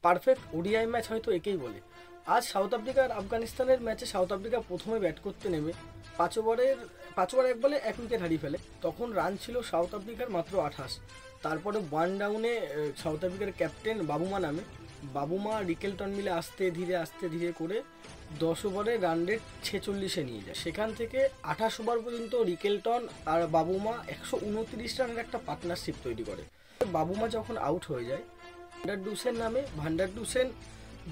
Perfect ODI match হয়তো একেই বলে। আজ সাউথ আফ্রিকা আর আফগানিস্তানের ম্যাচে সাউথ আফ্রিকা প্রথমে ব্যাট করতে নেমে 5 ওভার 1 বলে 1 উইকেট হারিয়ে ফেলে। তখন রান ছিল সাউথ আফ্রিকার মাত্র 28। তারপরে 1 ডাউনে সাউথ আফ্রিকার ক্যাপ্টেন বাবুমা নামে, বাবুমা রিকেলটন মিলে আস্তে ধীরে করে 10 ওভারে রান রেট 46-এ নিয়ে যায়। সেখান থেকে 28 ওভার পর্যন্ত রিকেলটন আর বাবুমা 129 রানের একটা পার্টনারশিপ তৈরি করে। বাবুমা যখন আউট হয়ে যায়, ভান্ডার ডুসেন নামে, ভান্ডার ডুসেন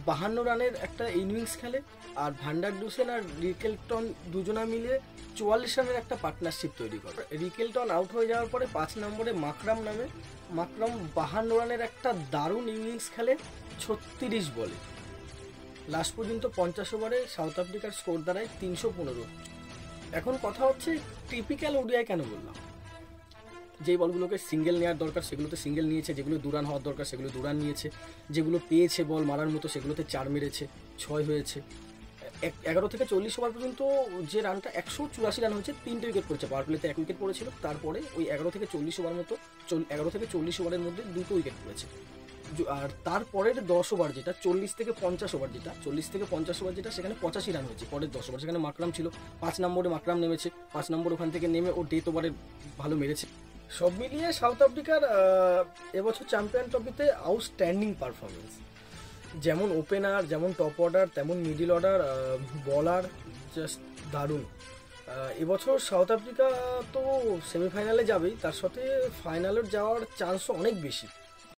52 রানের একটা ইনিংস খেলে, আর ভান্ডার ডুসেন আর রিকেলটন দুজনা মিলে 44 রানের একটা পার্টনারশিপ তৈরি করে। রিকেলটন আউট হয়ে যাওয়ার পরে 5 নম্বরে মাকরাম নামে, মাকরাম 52 রানের একটা দারুণ ইনিংস খেলে 36 বলে। লাস্ট পর্যন্ত 50 ওভারে সাউথ আফ্রিকার স্কোর দাঁড়ায় 315। এখন কথা হচ্ছে টিপিক্যাল ওডিআই কেন বললাম? যেই বলগুলোকে সিঙ্গেল নেওয়ার দরকার সেগুলোতে সিঙ্গেল নিয়েছে, যেগুলো দুরান হওয়ার দরকার সেগুলো দুরান নিয়েছে, যেগুলো পেয়েছে বল মারার মতো সেগুলোতে 4 মেরেছে, 6 হয়েছে। 11 থেকে 40 ওভার পর্যন্ত যে রানটা 184 রান হয়েছে, 3টে উইকেট পড়েছে। পাওয়ার প্লেতে 1 উইকেট পড়েছিল, তারপরে ওই 11 থেকে 40 ওভার মতো 11 থেকে 40 ওভারের মধ্যে 2টো উইকেট পড়েছে। আর তারপরের 10 ওভার যেটা 40 থেকে 50 ওভার যেটা সেখানে 85 রান হয়েছে। পরের 10 ওভার সেখানে মাকরাম ছিল, 5 নম্বরে মাকরাম নেমেছে, 5 নম্বর ওখান থেকে নেমে ও ডেথ ওভারে ভালো মেরেছে। সব মিলিয়ে সাউথ আফ্রিকার এবছর চ্যাম্পিয়ন ট্রফিতে আউটস্ট্যান্ডিং পারফরমেন্স। যেমন ওপেনার, যেমন টপ অর্ডার, তেমন মিডিল অর্ডার, বলার জাস্ট দারুণ। এবছর সাউথ আফ্রিকা তো সেমিফাইনালে যাবেই, তার সাথে ফাইনালের যাওয়ার চান্সও অনেক বেশি।